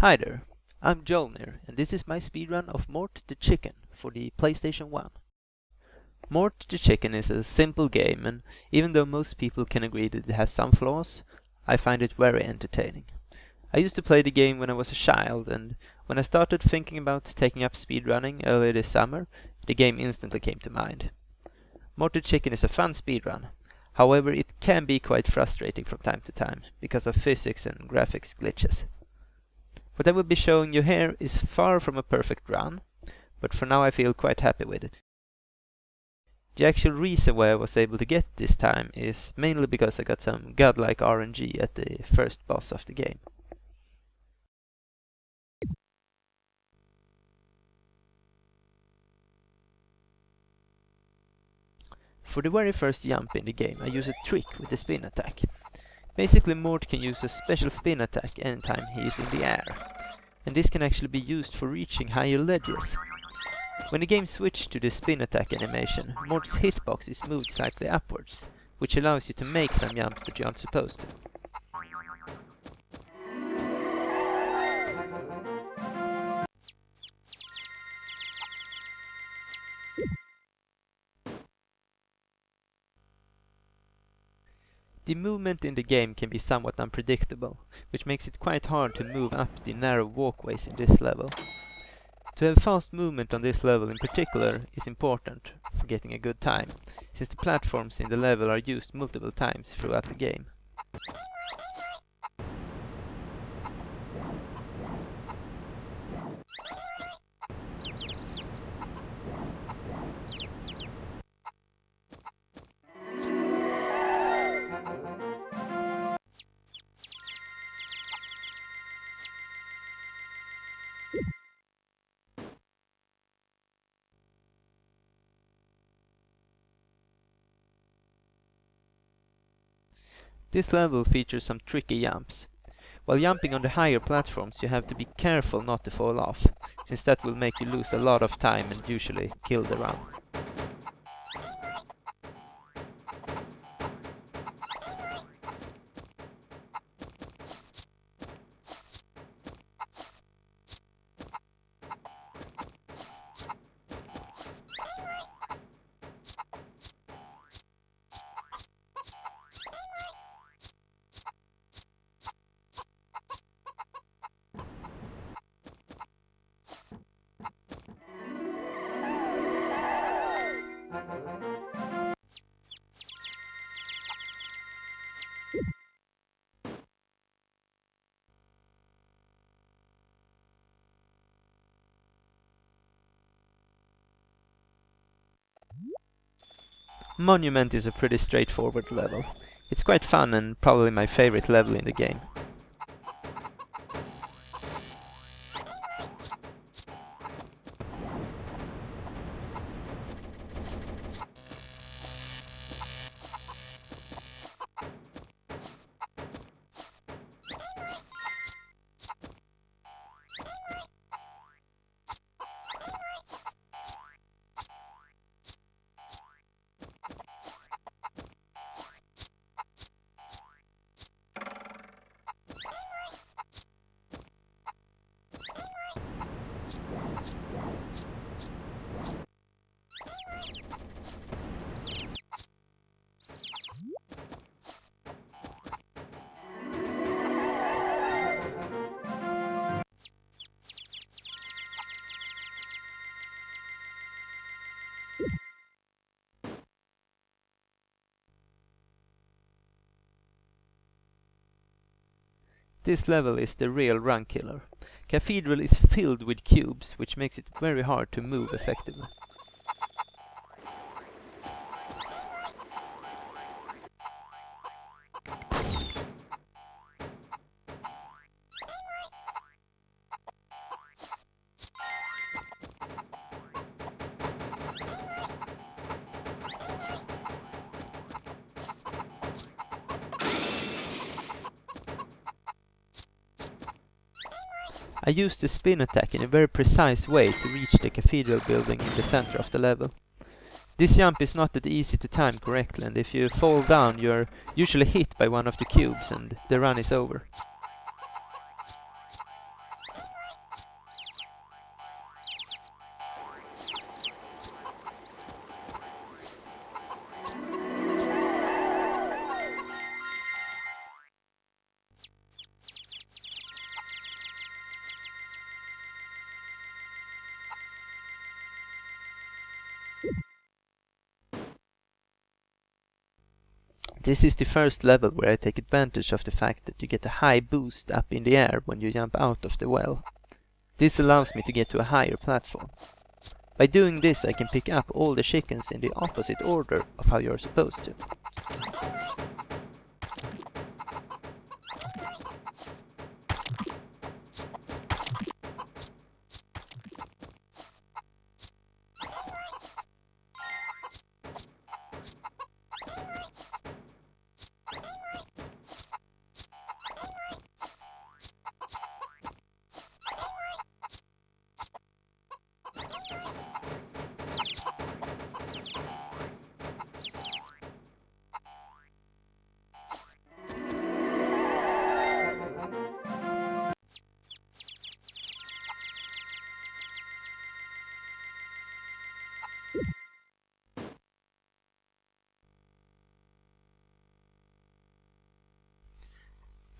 Hi there, I'm Joelnir, and this is my speedrun of Mort the Chicken for the PlayStation 1. Mort the Chicken is a simple game, and even though most people can agree that it has some flaws, I find it very entertaining. I used to play the game when I was a child, and when I started thinking about taking up speedrunning earlier this summer, the game instantly came to mind. Mort the Chicken is a fun speedrun. However, it can be quite frustrating from time to time, because of physics and graphics glitches. What I will be showing you here is far from a perfect run, but for now I feel quite happy with it. The actual reason why I was able to get this time is mainly because I got some godlike RNG at the first boss of the game. For the very first jump in the game, I use a trick with the spin attack. Basically, Mort can use a special spin attack anytime he is in the air, and this can actually be used for reaching higher ledges. When the game switched to the spin attack animation, Mort's hitbox is moved slightly upwards, which allows you to make some jumps that you aren't supposed to. The movement in the game can be somewhat unpredictable, which makes it quite hard to move up the narrow walkways in this level. To have fast movement on this level in particular is important for getting a good time, since the platforms in the level are used multiple times throughout the game. This level features some tricky jumps. While jumping on the higher platforms, you have to be careful not to fall off, since that will make you lose a lot of time and usually kill the run. Monument is a pretty straightforward level. It's quite fun and probably my favorite level in the game. This level is the real run killer. Cathedral is filled with cubes, which makes it very hard to move effectively. I used the spin attack in a very precise way to reach the cathedral building in the center of the level. This jump is not that easy to time correctly, and if you fall down you're usually hit by one of the cubes and the run is over. This is the first level where I take advantage of the fact that you get a high boost up in the air when you jump out of the well. This allows me to get to a higher platform. By doing this I can pick up all the chickens in the opposite order of how you're supposed to.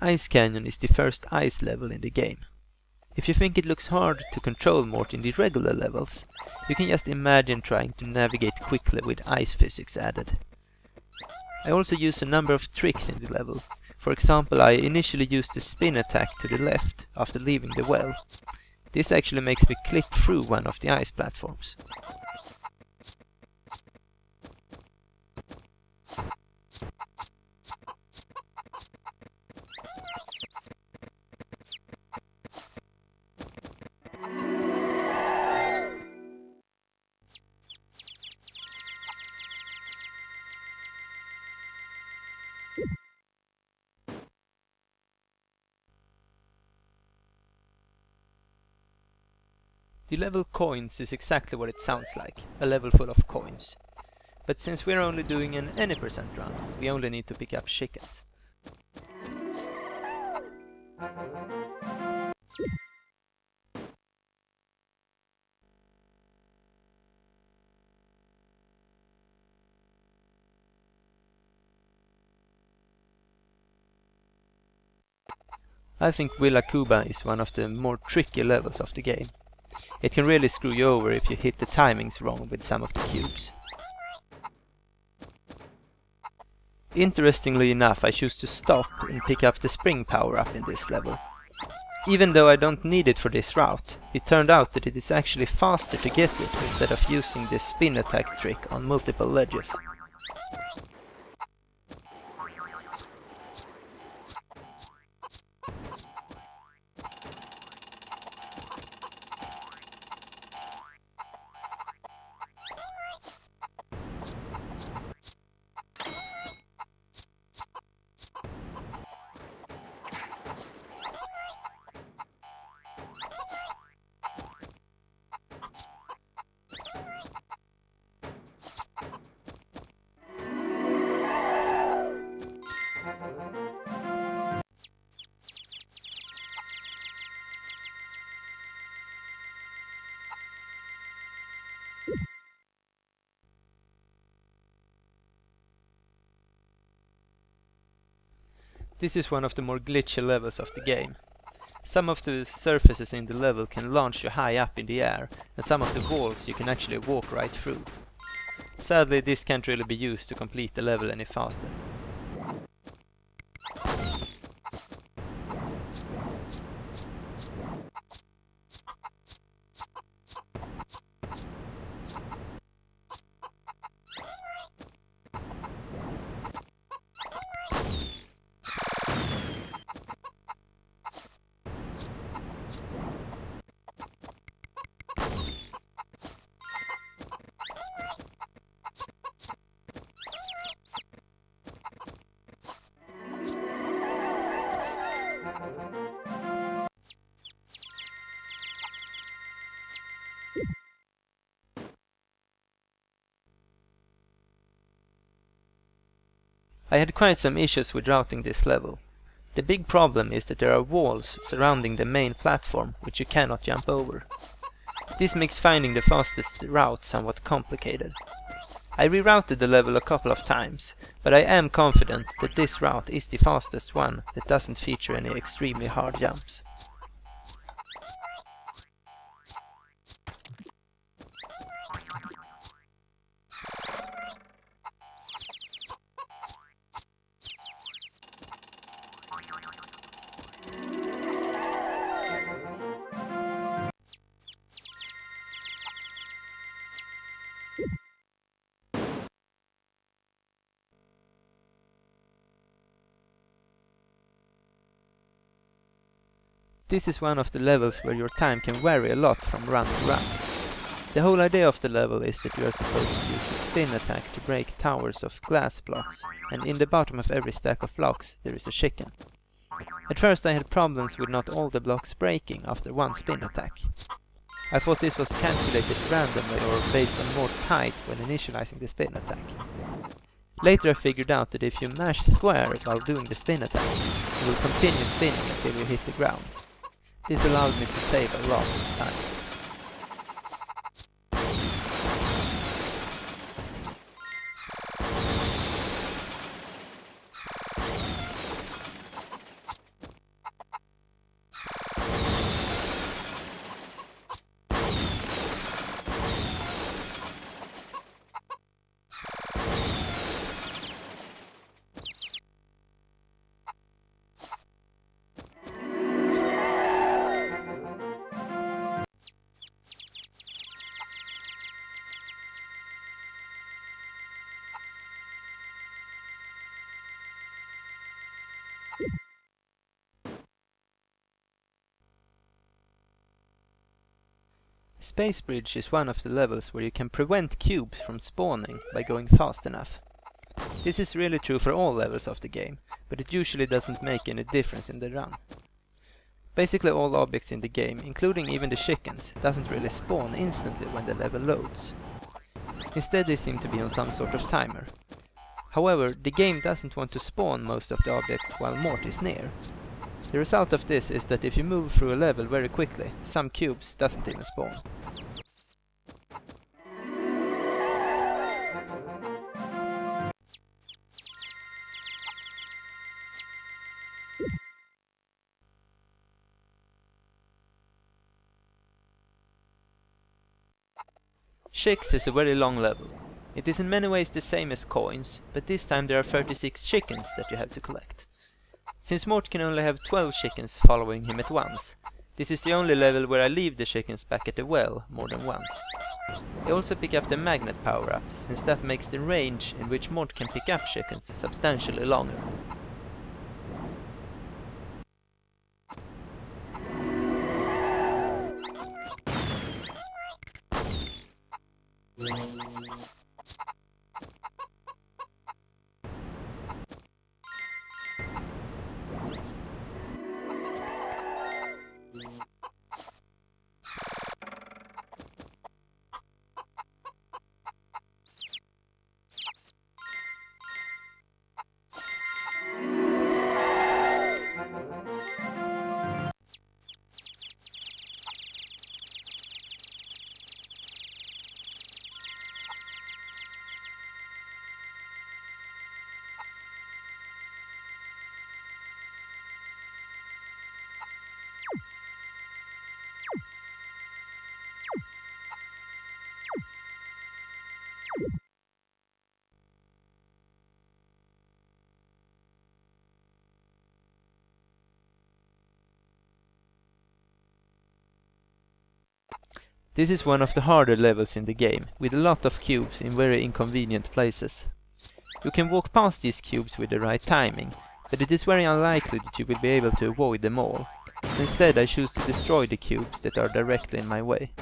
Ice Canyon is the first ice level in the game. If you think it looks hard to control Mort in the regular levels, you can just imagine trying to navigate quickly with ice physics added. I also use a number of tricks in the level. For example, I initially used the spin attack to the left after leaving the well. This actually makes me clip through one of the ice platforms. The level Coins is exactly what it sounds like, a level full of coins. But since we're only doing an any percent run, we only need to pick up chickens. I think Willa Kuba is one of the more tricky levels of the game. It can really screw you over if you hit the timings wrong with some of the cubes. Interestingly enough, I choose to stop and pick up the spring power-up in this level. Even though I don't need it for this route, it turned out that it is actually faster to get it instead of using the spin attack trick on multiple ledges. This is one of the more glitchy levels of the game. Some of the surfaces in the level can launch you high up in the air, and some of the walls you can actually walk right through. Sadly, this can't really be used to complete the level any faster. I had quite some issues with routing this level. The big problem is that there are walls surrounding the main platform which you cannot jump over. This makes finding the fastest route somewhat complicated. I rerouted the level a couple of times, but I am confident that this route is the fastest one that doesn't feature any extremely hard jumps. This is one of the levels where your time can vary a lot from run to run. The whole idea of the level is that you are supposed to use the spin attack to break towers of glass blocks, and in the bottom of every stack of blocks there is a chicken. At first I had problems with not all the blocks breaking after one spin attack. I thought this was calculated randomly or based on Mort's height when initializing the spin attack. Later I figured out that if you mash square while doing the spin attack, you will continue spinning until you hit the ground. This allowed me to save a lot of time. Space Bridge is one of the levels where you can prevent cubes from spawning by going fast enough. This is really true for all levels of the game, but it usually doesn't make any difference in the run. Basically all objects in the game, including even the chickens, doesn't really spawn instantly when the level loads. Instead they seem to be on some sort of timer. However, the game doesn't want to spawn most of the objects while Mort is near. The result of this is that if you move through a level very quickly, some cubes doesn't even spawn. Chicks is a very long level. It is in many ways the same as coins, but this time there are 36 chickens that you have to collect. Since Mort can only have 12 chickens following him at once, this is the only level where I leave the chickens back at the well more than once. I also pick up the magnet power-up, since that makes the range in which Mort can pick up chickens substantially longer. This is one of the harder levels in the game, with a lot of cubes in very inconvenient places. You can walk past these cubes with the right timing, but it is very unlikely that you will be able to avoid them all, so instead I choose to destroy the cubes that are directly in my way.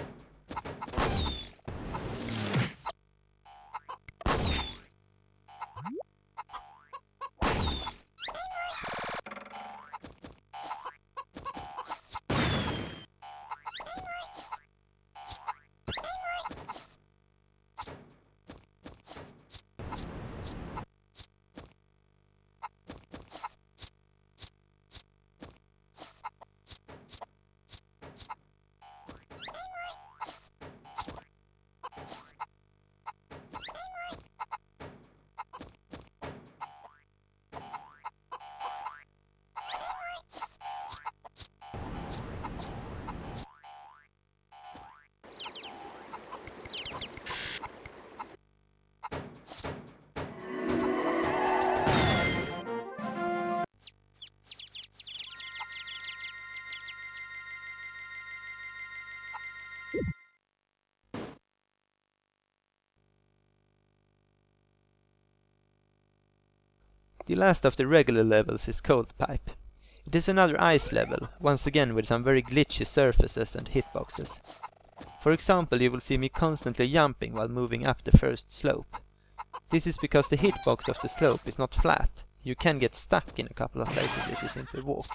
The last of the regular levels is Cold Pipe. It is another ice level, once again with some very glitchy surfaces and hitboxes. For example, you will see me constantly jumping while moving up the first slope. This is because the hitbox of the slope is not flat. You can get stuck in a couple of places if you simply walk.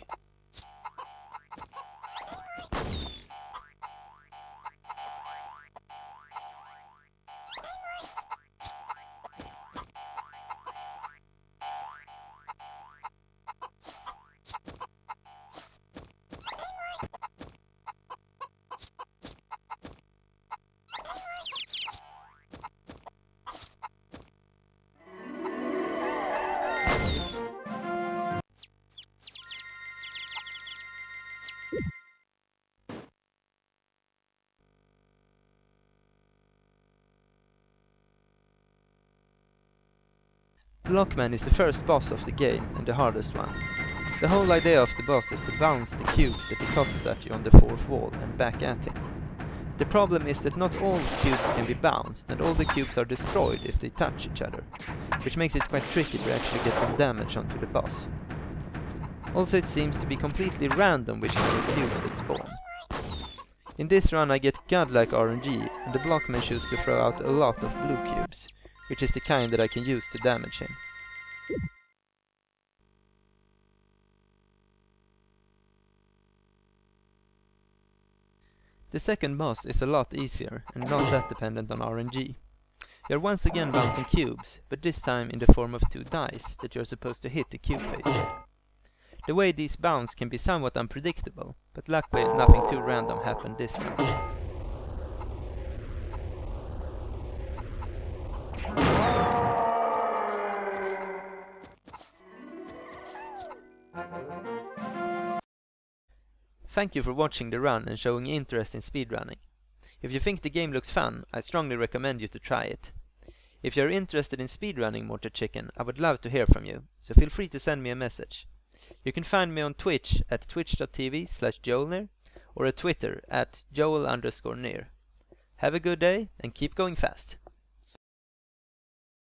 Blockman is the first boss of the game and the hardest one. The whole idea of the boss is to bounce the cubes that he tosses at you on the fourth wall and back at him. The problem is that not all cubes can be bounced and all the cubes are destroyed if they touch each other, which makes it quite tricky to actually get some damage onto the boss. Also, it seems to be completely random which kind of cubes that spawn. In this run I get godlike RNG and the Blockman chooses to throw out a lot of blue cubes, which is the kind that I can use to damage him. The second boss is a lot easier and not that dependent on RNG. You're once again bouncing cubes, but this time in the form of 2 dice that you're supposed to hit the cube face with. The way these bounce can be somewhat unpredictable, but luckily nothing too random happened this round. Thank you for watching the run and showing interest in speedrunning. If you think the game looks fun, I strongly recommend you to try it. If you're interested in speedrunning Mort the Chicken, I would love to hear from you, so feel free to send me a message. You can find me on Twitch at twitch.tv/Joelnir or at Twitter at Joel_Nir. Have a good day and keep going fast!